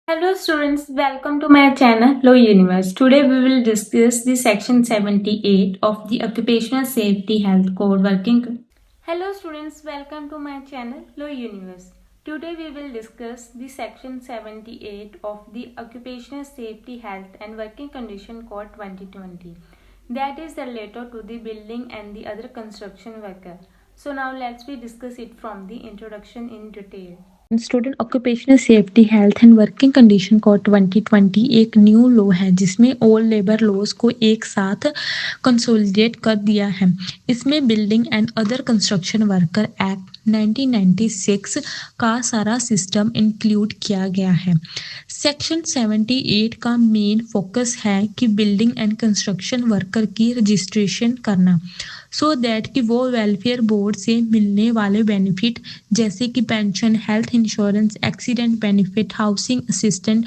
Hello students, welcome to my channel Flow Universe. Today we will discuss the section 78 of the Occupational Safety Health Code working. Hello students, welcome to my channel Flow Universe. Today we will discuss the section 78 of the Occupational Safety Health and Working Condition Code 2020. That is related to the building and the other construction worker. So now let's discuss it from the introduction in detail. Student occupational safety health and working condition code 2020 एक new law है जिसमें all labour laws को एक साथ consolidate कर दिया है। इसमें building and other construction worker act 1996 का सारा सिस्टम इंक्लूड किया गया है। सेक्शन 78 का मेन फोकस है कि बिल्डिंग एंड कंस्ट्रक्शन वर्कर की रजिस्ट्रेशन करना सो दैट कि वो वेलफेयर बोर्ड से मिलने वाले बेनिफिट जैसे कि pension, health insurance, accident benefit, housing assistant,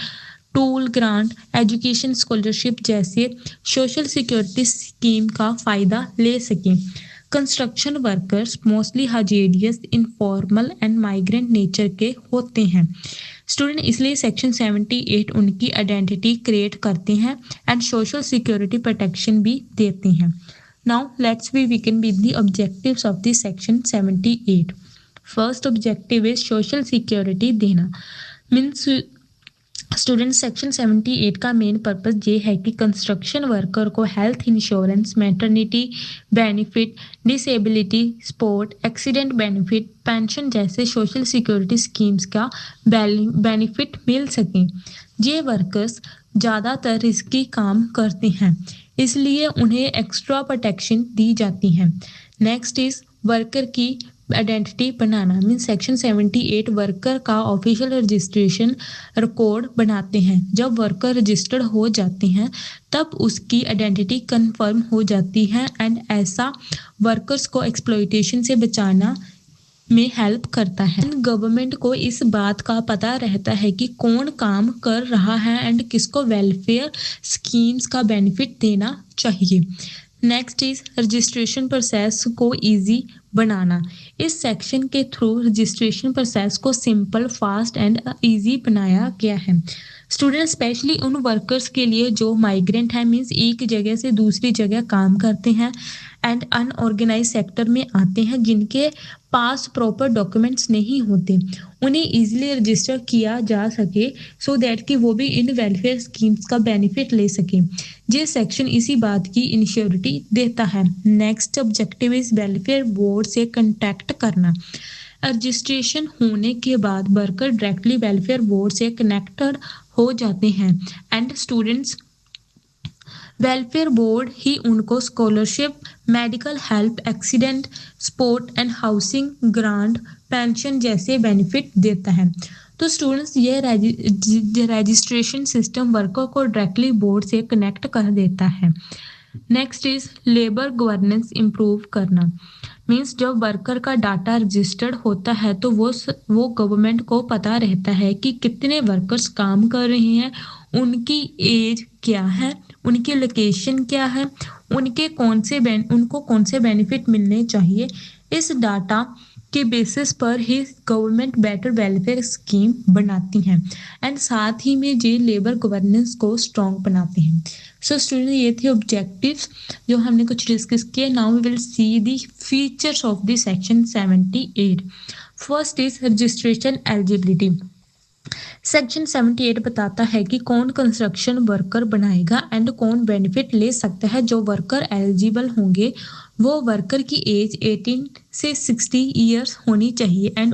tool grant, education scholarship जैसे सोशल सिक्योरिटी स्कीम का फ़ायदा ले सकें। Construction workers mostly hazardous, informal and migrant nature के होते हैं स्टूडेंट, इसलिए सेक्शन 78 उनकी आइडेंटिटी क्रिएट करते हैं एंड सोशल सिक्योरिटी प्रोटेक्शन भी देते हैं। Now let's begin with the objectives of the section 78. First objective is social security देना। मीन्स स्टूडेंट सेक्शन 78 का मेन पर्पस ये है कि कंस्ट्रक्शन वर्कर को health insurance, maternity benefit, disability support, accident benefit, pension जैसे सोशल सिक्योरिटी स्कीम्स का benefit मिल सकें। ये वर्कर्स ज़्यादातर रिस्की काम करते हैं इसलिए उन्हें एक्स्ट्रा प्रोटेक्शन दी जाती है। नेक्स्ट इज वर्कर की आइडेंटिटी बनाना। मीन सेक्शन 78 वर्कर का ऑफिशियल रजिस्ट्रेशन रिकॉर्ड बनाते हैं। जब वर्कर रजिस्टर्ड हो जाते हैं तब उसकी आइडेंटिटी कंफर्म हो जाती है एंड ऐसा वर्कर्स को एक्सप्लॉयटेशन से बचाना में हेल्प करता है। गवर्नमेंट को इस बात का पता रहता है कि कौन काम कर रहा है एंड किसको वेलफेयर स्कीम्स का बेनिफिट देना चाहिए। नेक्स्ट इज रजिस्ट्रेशन प्रोसेस को इजी बनाना। इस सेक्शन के थ्रू रजिस्ट्रेशन प्रोसेस को सिंपल, फास्ट एंड इजी बनाया गया है स्टूडेंट, स्पेशली उन वर्कर्स के लिए जो माइग्रेंट है, मीन्स एक जगह से दूसरी जगह काम करते हैं एंड अनऑर्गेनाइज सेक्टर में आते हैं जिनके पास प्रॉपर डॉक्यूमेंट्स नहीं होते, उन्हें इजीली रजिस्टर किया जा सके सो दैट कि वो भी इन वेलफेयर स्कीम्स का बेनिफिट ले सके। ये सेक्शन इसी बात की इंश्योरिटी देता है। Next objective is welfare board से कंटेक्ट करना। रजिस्ट्रेशन होने के बाद वर्कर डायरेक्टली वेलफेयर बोर्ड से कनेक्टेड हो जाते हैं एंड स्टूडेंट्स वेलफेयर बोर्ड ही उनको scholarship, medical help, accident support and housing grant, pension जैसे बेनिफिट देता है। तो स्टूडेंट्स ये रजिस्ट्रेशन सिस्टम वर्कर को डायरेक्टली बोर्ड से कनेक्ट कर देता है। Next is labour governance improve करना। मीन्स जब वर्कर का डाटा रजिस्टर्ड होता है तो वो गवर्नमेंट को पता रहता है कि कितने वर्कर्स काम कर रहे हैं, उनकी एज क्या है, उनकी लोकेशन क्या है, उनको कौन से बेनिफिट मिलने चाहिए। इस डाटा के बेसिस पर ही गवर्नमेंट बेटर वेलफेयर स्कीम बनाती हैं एंड साथ ही में ये लेबर गवर्नेंस को स्ट्रॉन्ग बनाते हैं। सो स्टूडेंट, ये थे ऑब्जेक्टिव्स जो हमने कुछ डिस्कस किए। Now we will see the features of the section 78। First is registration eligibility. Section 78 बताता है कि कौन कंस्ट्रक्शन वर्कर बनाएगा एंड कौन बेनिफिट ले सकता है। जो वर्कर एलिजिबल होंगे वो वर्कर की एज 18 से 60 ईयर्स होनी चाहिए एंड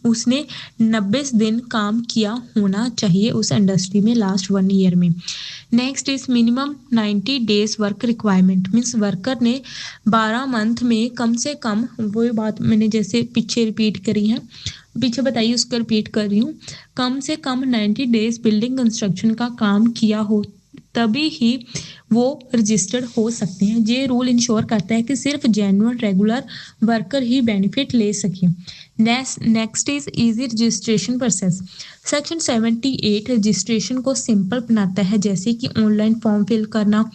उसने 90 दिन काम किया होना चाहिए उस इंडस्ट्री में लास्ट 1 ईयर में। Next is minimum 90 days work requirement. Means worker ने 12 मंथ में कम से कम, वही बात मैंने जैसे पीछे रिपीट करी है, पीछे बताइए उसको रिपीट कर रही हूँ, कम से कम 90 डेज बिल्डिंग कंस्ट्रक्शन का काम किया हो तभी ही वो रजिस्टर्ड हो सकते हैं। ये रूल इंश्योर करता है कि सिर्फ जेन्युइन रेगुलर वर्कर ही बेनिफिट ले सके। Next is easy registration process. Section 78 registration को सिंपल बनाता है, जैसे कि ऑनलाइन फॉर्म फिल करना,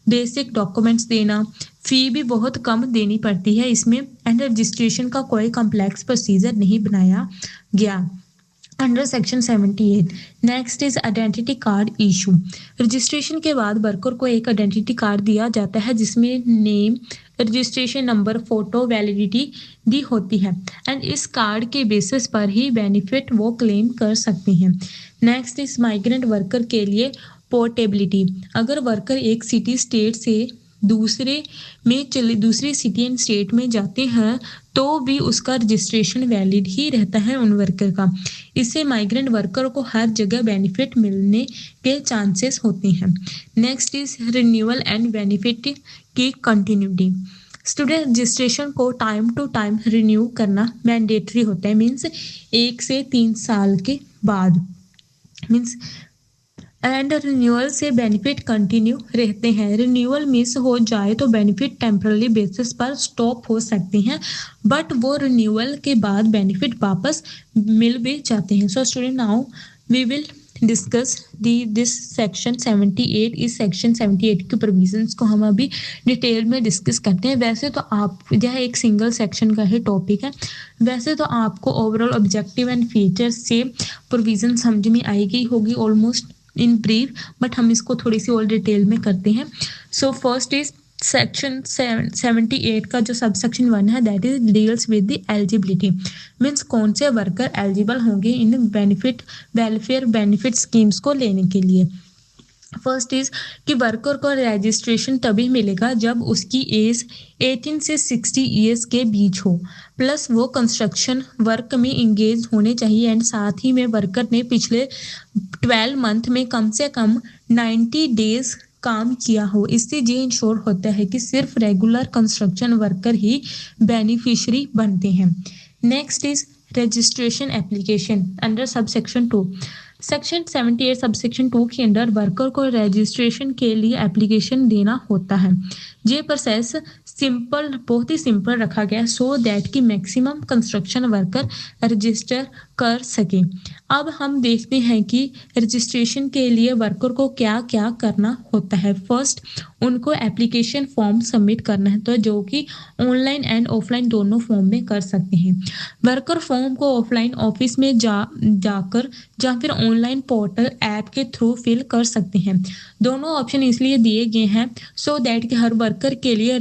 बेसिक डॉक्यूमेंट्स देना, फी भी बहुत कम देनी पड़ती है इसमें एंड रजिस्ट्रेशन का कोई कॉम्प्लेक्स प्रोसीजर नहीं बनाया गया। Under section 78। Next is identity card issue. Registration के बाद वर्कर को एक आइडेंटिटी कार्ड दिया जाता है जिसमें name, registration number, photo, validity दी होती है एंड इस कार्ड के बेसिस पर ही बेनिफिट वो क्लेम कर सकते हैं। नेक्स्ट इज माइग्रेंट वर्कर के लिए पोर्टेबिलिटी। अगर वर्कर एक सिटी स्टेट से दूसरी सिटी एंड स्टेट में जाते हैं तो भी उसका रजिस्ट्रेशन वैलिड ही रहता है उन वर्कर का। इससे माइग्रेंट वर्कर को हर जगह बेनिफिट मिलने के चांसेस होते हैं। Next is renewal and benefit की कंटिन्यूटी। स्टूडेंट रजिस्ट्रेशन को टाइम टू टाइम रिन्यू करना मैंडेटरी होता है, मीन्स 1 से 3 साल के बाद, मीन्स एंड रिन्यूअल से बेनिफिट कंटिन्यू रहते हैं। रिन्यूअल मिस हो जाए तो बेनिफिट टेम्पररी बेसिस पर स्टॉप हो सकते हैं, बट वो रिन्यूअल के बाद बेनिफिट वापस मिल भी जाते हैं। So student, now we will discuss this section 78। इस सेक्शन 78 के प्रोविजंस को हम अभी डिटेल में डिस्कस करते हैं। वैसे तो आप, यह एक सिंगल सेक्शन का ही टॉपिक है, वैसे तो आपको ओवरऑल ऑब्जेक्टिव एंड फीचर्स से प्रोविजन समझ में आई गई होगी ऑलमोस्ट इन ब्रीफ, बट हम इसको थोड़ी सी और डिटेल में करते हैं। सो फर्स्ट इज सेक्शन 78 का जो सब सेक्शन 1 है, that is deals with the eligibility, means कौन से वर्कर एलिजिबल होंगे इन वेलफेयर बेनिफिट स्कीम्स को लेने के लिए। फर्स्ट इज कि वर्कर को रजिस्ट्रेशन तभी मिलेगा जब उसकी एज 18 से 60 ईयर्स के बीच हो, प्लस वो कंस्ट्रक्शन वर्क में इंगेज होने चाहिए एंड साथ ही में वर्कर ने पिछले 12 मंथ में कम से कम 90 डेज काम किया हो। इससे ये इंश्योर होता है कि सिर्फ रेगुलर कंस्ट्रक्शन वर्कर ही बेनिफिशियरी बनते हैं। Next is registration application under sub section 2। Section 78 sub section 2 के अंदर वर्कर को रजिस्ट्रेशन के लिए एप्लीकेशन देना होता है। ये प्रोसेस सिंपल, बहुत ही सिंपल रखा गया सो दैट कि मैक्सिमम कंस्ट्रक्शन वर्कर रजिस्टर कर सके। अब हम देखते हैं कि रजिस्ट्रेशन के लिए वर्कर को क्या क्या करना होता है। फर्स्ट, उनको एप्लीकेशन फॉर्म सबमिट करना है, तो जो कि ऑनलाइन एंड ऑफलाइन दोनों फॉर्म में कर सकते हैं। वर्कर फॉर्म को ऑफलाइन ऑफिस में जाकर या फिर ऑनलाइन पोर्टल ऐप के थ्रू फिल कर सकते हैं। दोनों ऑप्शन इसलिए दिए गए हैं सो दैट कि हर वर्कर के लिए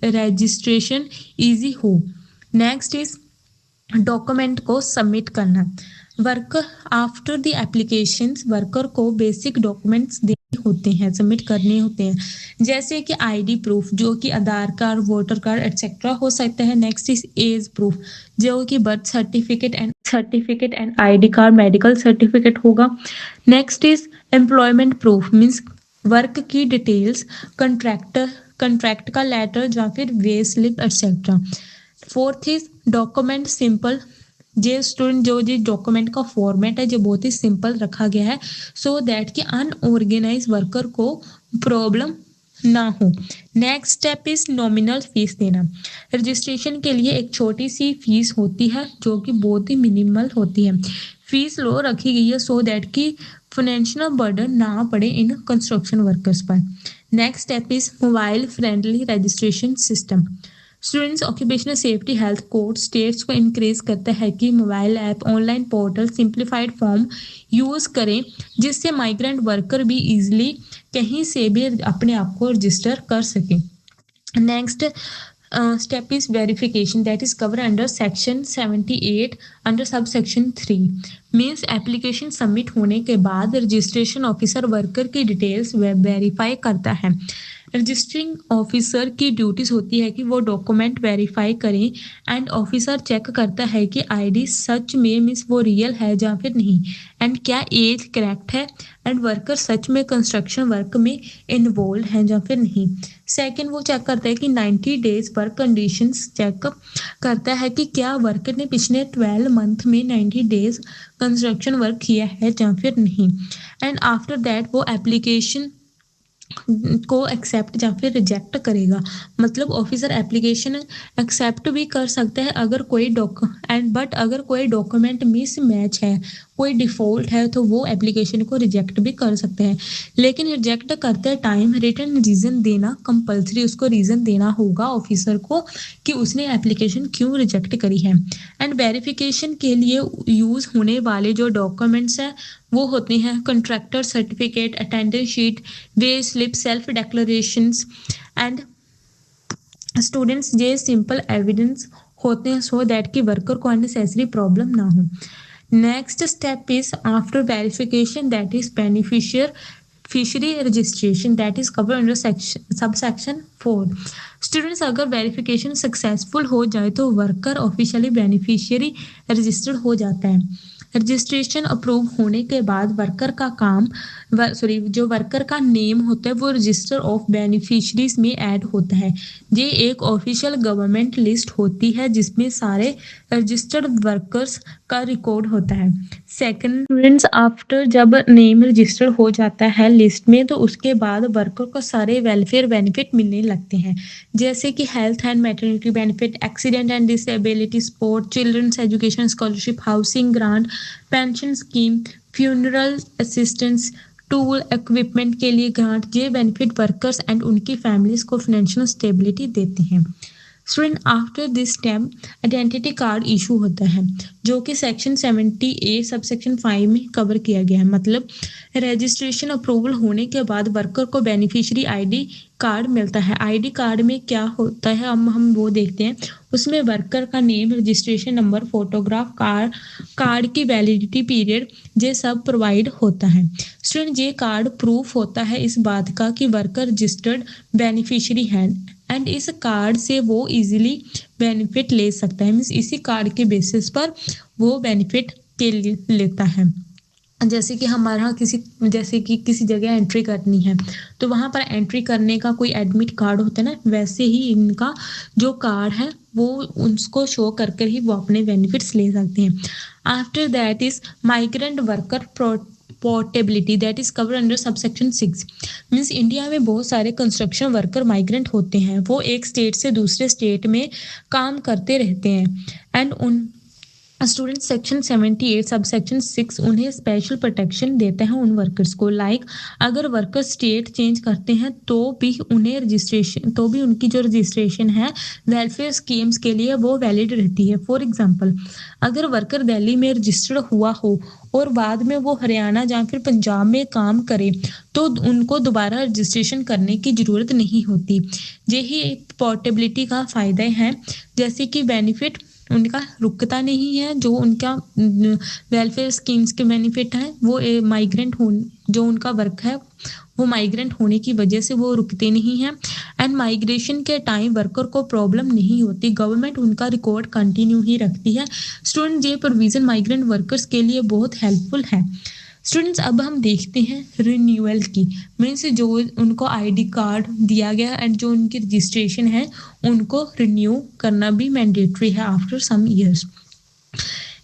रजिस्ट्रेशन इजी हो। नेक्स्ट इज डॉक्यूमेंट को सबमिट करना। Worker after the applications worker को बेसिक डॉक्यूमेंट्स देने होते हैं, सबमिट करने होते हैं, जैसे कि आईडी प्रूफ जो कि Aadhaar card, voter card etcetera हो सकता है। नेक्स्ट इज एज प्रूफ जो कि birth certificate and ID card, medical certificate होगा। Next is employment proof, means work की डिटेल्स, कंट्रैक्ट का लेटर या फिर pay slip etcetera. Fourth is document simple, जे स्टूडेंट जो जी डॉक्यूमेंट का फॉर्मेट है जो बहुत ही सिंपल रखा गया है सो दैट कि अनऑर्गेनाइज वर्कर को प्रॉब्लम ना हो। Next step is nominal fees देना। रजिस्ट्रेशन के लिए एक छोटी सी फीस होती है जो कि बहुत ही मिनिमल होती है। फीस लो रखी गई है सो दैट कि फाइनेंशियल बर्डन ना पड़े इन कंस्ट्रक्शन वर्कर्स पर। Next step is mobile friendly registration system. Students occupational safety health code states को इंक्रेज करता है कि mobile app, online portal, simplified form use करें जिससे माइग्रेंट वर्कर भी इजीली कहीं से भी अपने आप को रजिस्टर कर सकें। Next step is verification that is covered under section 78 under subsection 3 means application submit होने के बाद रजिस्ट्रेशन ऑफिसर वर्कर की डिटेल्स वेरीफाई करता है। रजिस्टरिंग ऑफिसर की ड्यूटीज होती है कि वो डॉक्यूमेंट वेरीफाई करें एंड ऑफिसर चेक करता है कि आईडी सच में मीन्स वो रियल है या फिर नहीं एंड क्या एज करेक्ट है एंड वर्कर सच में कंस्ट्रक्शन वर्क में इन्वॉल्व है या फिर नहीं। सेकंड, वो चेक करता है कि 90 डेज वर्क कंडीशंस चेक करता है कि क्या वर्कर ने पिछले 12 मंथ में 90 डेज कंस्ट्रक्शन वर्क किया है या फिर नहीं एंड आफ्टर दैट वो एप्लीकेशन को एक्सेप्ट या फिर रिजेक्ट करेगा। मतलब ऑफिसर एप्लीकेशन एक्सेप्ट भी कर सकता है अगर कोई बट अगर कोई डॉक्यूमेंट मिसमैच है, कोई डिफॉल्ट है, तो वो एप्लीकेशन को रिजेक्ट भी कर सकते हैं। लेकिन रिजेक्ट करते टाइम रिटन रीजन देना कंपलसरी, उसको रीजन देना होगा ऑफिसर को कि उसने एप्लीकेशन क्यों रिजेक्ट करी है। एंड वेरिफिकेशन के लिए यूज होने वाले जो डॉक्यूमेंट्स हैं वो होते हैं contractor certificate, attendance sheet, way slip, self declarations and students. ये सिंपल एविडेंस होते हैं सो दैट कि वर्कर को अननेसेसरी प्रॉब्लम ना हो। Next step is after verification that is beneficiary fishery registration that is cover under subsection 4। Students अगर verification successful हो जाए तो वर्कर ऑफिशियली बेनिफिशियरी रजिस्टर्ड हो जाता है। रजिस्ट्रेशन अप्रूव होने के बाद वर्कर का काम जो वर्कर का नेम होता है वो रजिस्टर ऑफ बेनिफिशरीज में ऐड होता है। ये एक ऑफिशियल गवर्नमेंट लिस्ट होती है जिसमें सारे रजिस्टर्ड वर्कर्स का रिकॉर्ड होता है। सेकंड, स्टूडेंट्स आफ्टर जब नेम रजिस्टर हो जाता है लिस्ट में तो उसके बाद वर्कर को सारे वेलफेयर बेनिफिट मिलने लगते हैं, जैसे कि health and maternity benefit, accident and disability support, children's education scholarship, housing grant, pension scheme, funeral assistance, tool equipment के लिए ग्रांट। ये बेनिफिट वर्कर्स एंड उनकी फैमिलीज को फाइनेंशियल स्टेबिलिटी देते हैं। Student after this step identity card issue होता है जो कि सेक्शन 70A सबसेक्शन 5 में कवर किया गया है। मतलब रजिस्ट्रेशन अप्रूवल होने के बाद वर्कर को बेनिफिशियरी आईडी कार्ड मिलता है। आईडी कार्ड में क्या होता है हम वो देखते हैं। उसमें वर्कर का name, registration number, photograph, card की वैलिडिटी पीरियड, ये सब प्रोवाइड होता है। स्टूडेंट ये कार्ड प्रूफ होता है इस बात का कि वर्कर रजिस्टर्ड बेनिफिशियरी है एंड इस कार्ड से वो इजीली बेनिफिट ले सकता है। मीन्स इसी कार्ड के बेसिस पर वो बेनिफिट के लिए लेता है। जैसे कि हमारा किसी जगह एंट्री करनी है तो वहाँ पर एंट्री करने का कोई एडमिट कार्ड होता है ना, वैसे ही इनका जो कार्ड है वो उसको शो करके ही वो अपने बेनिफिट्स ले सकते हैं। After that is migrant worker portability that is cover under subsection 6। Means India में बहुत सारे कंस्ट्रक्शन वर्कर माइग्रेंट होते हैं, वो एक स्टेट से दूसरे स्टेट में काम करते रहते हैं एंड उन स्टूडेंट सेक्शन 78 सब सेक्शन 6 उन्हें स्पेशल प्रोटेक्शन देते हैं उन वर्कर्स को। लाइक अगर वर्कर स्टेट चेंज करते हैं तो भी उनकी जो रजिस्ट्रेशन है वेलफेयर स्कीम्स के लिए वो वैलिड रहती है। फॉर एग्जांपल अगर वर्कर दिल्ली में रजिस्टर्ड हुआ हो और बाद में वो हरियाणा या फिर पंजाब में काम करे तो उनको दोबारा रजिस्ट्रेशन करने की ज़रूरत नहीं होती। यही पोर्टेबिलिटी का फ़ायदा है, जैसे कि बेनिफिट उनका रुकता नहीं है। जो उनका वेलफेयर स्कीम्स के बेनिफिट हैं वो माइग्रेंट हो जो उनका वर्क है वो माइग्रेंट होने की वजह से वो रुकते नहीं हैं एंड माइग्रेशन के टाइम वर्कर को प्रॉब्लम नहीं होती, गवर्नमेंट उनका रिकॉर्ड कंटिन्यू ही रखती है। स्टूडेंट ये प्रोविजन माइग्रेंट वर्कर्स के लिए बहुत हेल्पफुल है। स्टूडेंट्स अब हम देखते हैं रिन्यूअल की। मीन्स जो उनको आईडी कार्ड दिया गया एंड जो उनकी रजिस्ट्रेशन है उनको रिन्यू करना भी मैंडेटरी है आफ्टर सम ईयर्स।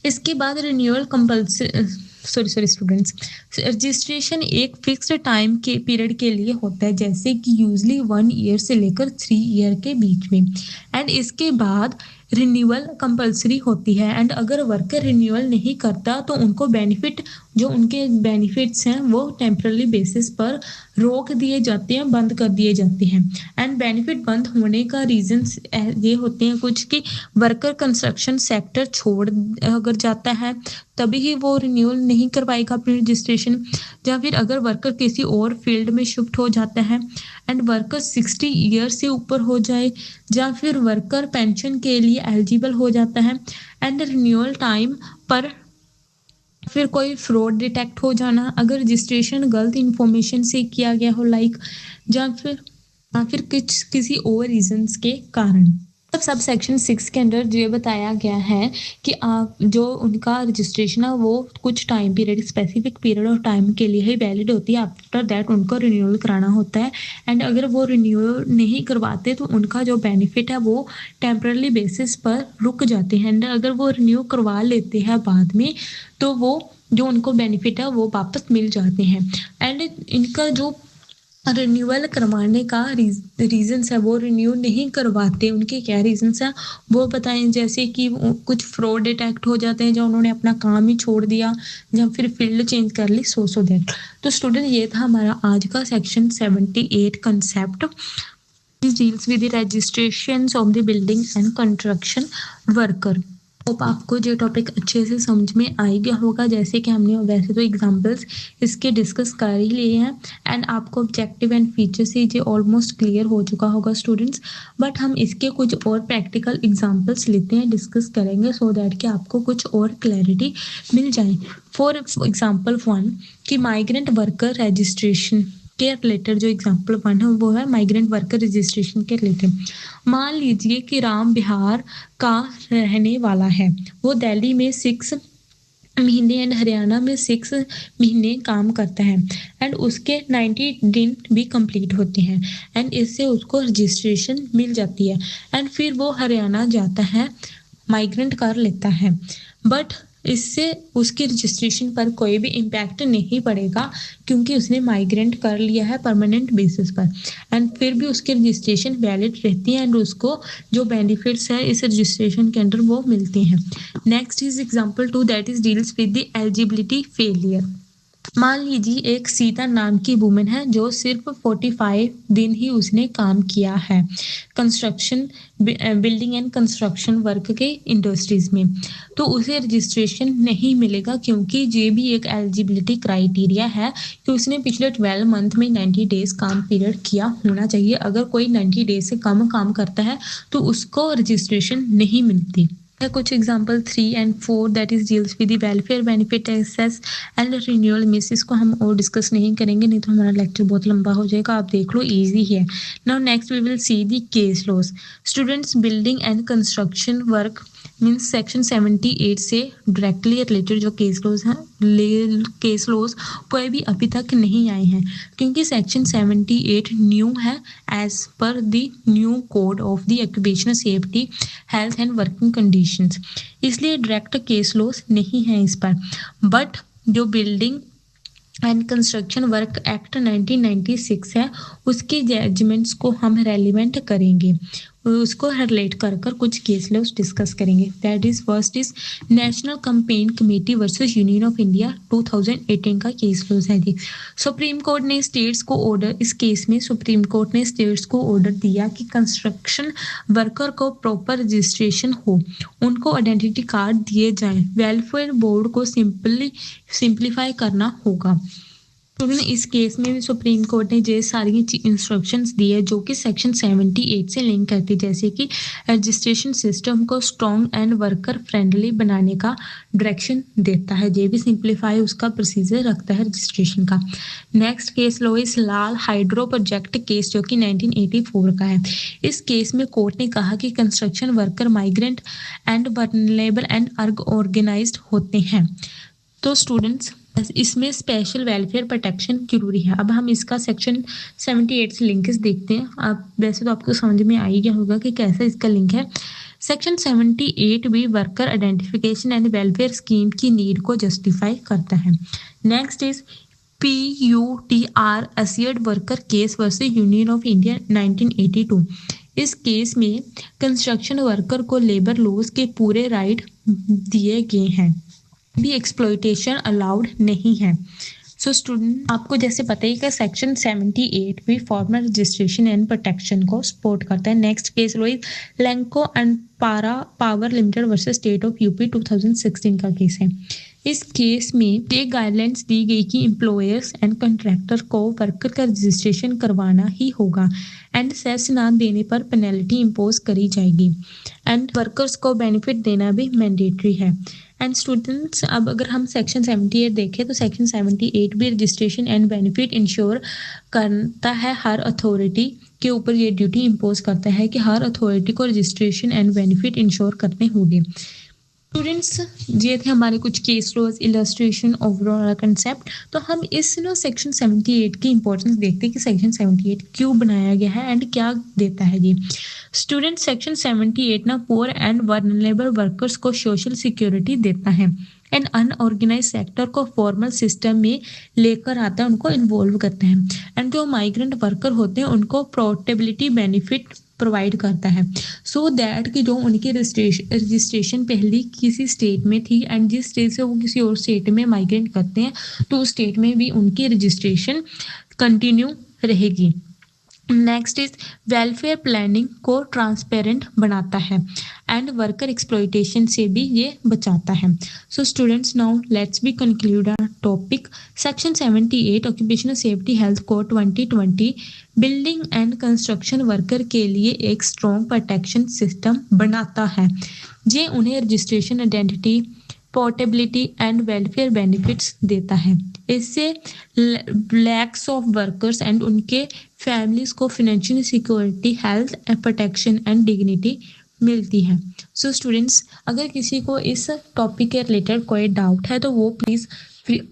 इसके बाद रिन्यूअल कंपल्सरी स्टूडेंट्स रजिस्ट्रेशन एक फिक्स्ड टाइम के पीरियड के लिए होता है, जैसे कि यूजली 1 ईयर से लेकर 3 ईयर के बीच में एंड इसके बाद रिन्यूअल कंपल्सरी होती है एंड अगर वर्कर रिन्यूअल नहीं करता तो उनको बेनिफिट जो उनके बेनिफिट्स हैं वो टेम्पररी बेसिस पर रोक दिए जाते हैं, बंद कर दिए जाते हैं। एंड बेनिफिट बंद होने का रीजंस ये होते हैं कुछ कि वर्कर कंस्ट्रक्शन सेक्टर छोड़ अगर जाता है तभी ही वो रिन्यूअल नहीं करवाएगा अपनी रजिस्ट्रेशन, या फिर अगर वर्कर किसी और फील्ड में शिफ्ट हो जाता है एंड वर्कर 60 ईयर से ऊपर हो जाए, या फिर वर्कर पेंशन के लिए एलिजिबल हो जाता है एंड रिन्यूअल टाइम पर फिर कोई फ्रॉड डिटेक्ट हो जाना, अगर रजिस्ट्रेशन गलत इंफॉर्मेशन से किया गया हो लाइक, या फिर किसी और रीजंस के कारण। सब सेक्शन 6 के अंदर ये बताया गया है कि आप जो उनका रजिस्ट्रेशन है वो कुछ टाइम पीरियड, स्पेसिफिक पीरियड और टाइम के लिए ही वैलिड होती है। आफ्टर दैट उनको रिन्यूअल कराना होता है एंड अगर वो रिन्यूअल नहीं करवाते तो उनका जो बेनिफिट है वो टेम्पररी बेसिस पर रुक जाते हैं एंड अगर वो रिन्यू करवा लेते हैं बाद में तो वो जो उनको बेनिफिट है वो वापस मिल जाते हैं। एंड इनका जो रिन्यूअल करवाने का रीजंस है, वो रिन्यू नहीं करवाते, उनके क्या रीजंस है वो बताएं। जैसे कि कुछ फ्रॉड डिटेक्ट हो जाते हैं, जो उन्होंने अपना काम ही छोड़ दिया, या फिर फील्ड चेंज कर ली, सो दैट। तो स्टूडेंट ये था हमारा आज का section 78 concept. This deals with the registrations of the building and construction worker। Hope आपको जो टॉपिक अच्छे से समझ में आ गया होगा। जैसे कि हमने वैसे तो एग्जांपल्स इसके डिस्कस कर ही लिए हैं, एंड आपको ऑब्जेक्टिव एंड फीचर से ये ऑलमोस्ट क्लियर हो चुका होगा स्टूडेंट्स। बट हम इसके कुछ और प्रैक्टिकल एग्जांपल्स लेते हैं, डिस्कस करेंगे, सो दैट कि आपको कुछ और क्लैरिटी मिल जाए। फॉर एग्जाम्पल 1 कि माइग्रेंट वर्कर रजिस्ट्रेशन के रिलेटेड जो एग्जाम्पल 1 है वो है माइग्रेंट वर्कर रजिस्ट्रेशन के रिलेटेड। मान लीजिए कि राम बिहार का रहने वाला है, वो दिल्ली में 6 महीने एंड हरियाणा में 6 महीने काम करता है, एंड उसके 90 दिन भी कंप्लीट होते हैं, एंड इससे उसको रजिस्ट्रेशन मिल जाती है, एंड फिर वो हरियाणा जाता है, माइग्रेंट कर लेता है। बट इससे उसकी रजिस्ट्रेशन पर कोई भी इम्पैक्ट नहीं पड़ेगा, क्योंकि उसने माइग्रेंट कर लिया है परमानेंट बेसिस पर, एंड फिर भी उसकी रजिस्ट्रेशन वैलिड रहती है, एंड उसको जो बेनिफिट्स है इस रजिस्ट्रेशन के अंदर वो मिलते हैं। Next is example 2 that is deals with the eligibility failure. मान लीजिए एक सीता नाम की वुमेन है, जो सिर्फ 45 दिन ही उसने काम किया है construction, building and construction work के इंडस्ट्रीज में, तो उसे रजिस्ट्रेशन नहीं मिलेगा, क्योंकि ये भी एक एलिजिबिलिटी क्राइटेरिया है कि उसने पिछले 12 मंथ में 90 डेज काम पीरियड किया होना चाहिए। अगर कोई 90 डेज से कम काम करता है तो उसको रजिस्ट्रेशन नहीं मिलती है। कुछ example 3 and 4 that is deals with the welfare benefit access and renewal miss. इसको हम और डिस्कस नहीं करेंगे, नहीं तो हमारा लेक्चर बहुत लंबा हो जाएगा, आप देख लो, इजी है। Now next we will see the case laws. Students, building and construction work means section 78 से डायरेक्टली रिलेटेड जो केस लॉज हैं, केस लॉज कोई भी अभी तक नहीं आए हैं, क्योंकि सेक्शन 78 न्यू है as per the new code of the occupational safety health and working conditions, इसलिए डायरेक्ट केस लॉस नहीं है इस पर। बट जो building and construction work act 1996 है, उसके जजमेंट्स को हम रेलिवेंट करेंगे, उसको रिलेट कर कर कुछ केस लॉस डिस्कस करेंगे। That is first is national campaign committee versus Union of India 2018 का केस लॉस है जी। सुप्रीम कोर्ट ने स्टेट्स को ऑर्डर, इस केस में सुप्रीम कोर्ट ने स्टेट्स को ऑर्डर दिया कि कंस्ट्रक्शन वर्कर को प्रॉपर रजिस्ट्रेशन हो, उनको आइडेंटिटी कार्ड दिए जाएं, वेलफेयर बोर्ड को सिंप्लीफाई करना होगा। तो इस केस में भी सुप्रीम कोर्ट ने ये सारी इंस्ट्रक्शंस दी है जो कि सेक्शन 78 से लिंक करती है, जैसे कि रजिस्ट्रेशन सिस्टम को स्ट्रॉन्ग एंड वर्कर फ्रेंडली बनाने का डायरेक्शन देता है, ये भी सिंप्लीफाई उसका प्रोसीजर रखता है रजिस्ट्रेशन का। नेक्स्ट केस लो इस लाल हाइड्रो प्रोजेक्ट केस, जो कि 1984 का है। इस केस में कोर्ट ने कहा कि construction worker migrant and vulnerable and unorganised होते हैं, तो स्टूडेंट्स इसमें स्पेशल वेलफेयर प्रोटेक्शन जरूरी है। अब हम इसका सेक्शन 78 से लिंकेज देखते हैं। आप वैसे तो आपको समझ में आ ही गया होगा कि कैसा इसका लिंक है। सेक्शन 78 भी worker identification and welfare scheme की नीड को जस्टिफाई करता है। Next is PUTR Asiad worker case versus Union of India 1982। इस केस में कंस्ट्रक्शन वर्कर को लेबर लॉज के पूरे राइट दिए गए हैं, भी एक्सप्लॉयटेशन अलाउड नहीं है। सो स्टूडेंट, आपको जैसे पता ही कि सेक्शन 78 भी फॉर्मल रजिस्ट्रेशन एंड प्रोटेक्शन को सपोर्ट करता है। Next case low Lanco and power limited versus state of UP 2016 का केस है। इस केस में ये गाइडलाइंस दी गई कि एम्प्लॉयर्स एंड कॉन्ट्रैक्टर को वर्कर का रजिस्ट्रेशन करवाना ही होगा, एंड सेस ना देने पर पेनल्टी इम्पोज करी जाएगी, एंड वर्कर्स को बेनिफिट देना भी मैंडेटरी है। एंड स्टूडेंट्स, अब अगर हम सेक्शन 78 देखें तो सेक्शन 78 भी रजिस्ट्रेशन एंड बेनिफिट इंश्योर करता है, हर अथॉरिटी के ऊपर ये ड्यूटी इम्पोज करता है कि हर अथॉरिटी को रजिस्ट्रेशन एंड बेनिफिट इंश्योर करने होंगे। स्टूडेंट्स, ये थे हमारे कुछ case laws, illustration, overall concept. तो हम इस सेक्शन 78 की इंपॉर्टेंस देखते हैं कि सेक्शन 78 क्यों बनाया गया है एंड क्या देता है ये। स्टूडेंट, सेक्शन 78 ना पुअर एंड वल्नरेबल वर्कर्स को सोशल सिक्योरिटी देता है, एंड अनऑर्गेनाइज सेक्टर को फॉर्मल सिस्टम में लेकर आता है, उनको इन्वॉल्व करते हैं। एंड जो माइग्रेंट वर्कर होते हैं उनको पोर्टेबिलिटी बेनिफिट प्रोवाइड करता है, सो दैट कि जो उनकी रजिस्ट्रेशन पहले किसी स्टेट में थी एंड जिस स्टेट से वो किसी और स्टेट में माइग्रेट करते हैं तो उस स्टेट में भी उनकी रजिस्ट्रेशन कंटिन्यू रहेगी। नेक्स्ट इज वेलफेयर प्लानिंग को ट्रांसपेरेंट बनाता है एंड वर्कर एक्सप्लॉयटेशन से भी ये बचाता है। So students, now let's be conclude our topic. Section 78 occupational safety health code 2020 building and construction worker के लिए एक स्ट्रॉन्ग प्रोटेक्शन सिस्टम बनाता है। ये उन्हें registration, identity, portability and welfare benefits देता है। इससे लैक्स ऑफ वर्कर्स एंड उनके फैमिलीज को financial security, health protection and dignity मिलती है। सो स्टूडेंट्स, अगर किसी को इस टॉपिक के रिलेटेड कोई डाउट है तो वो प्लीज़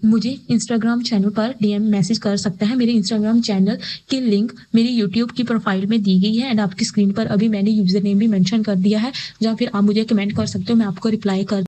मुझे इंस्टाग्राम चैनल पर DM मैसेज कर सकता है। मेरे इंस्टाग्राम चैनल की लिंक मेरी यूट्यूब की प्रोफाइल में दी गई है एंड आपकी स्क्रीन पर अभी मैंने यूज़र नेम भी मेंशन कर दिया है, या फिर आप मुझे कमेंट कर सकते हो, मैं आपको रिप्लाई कर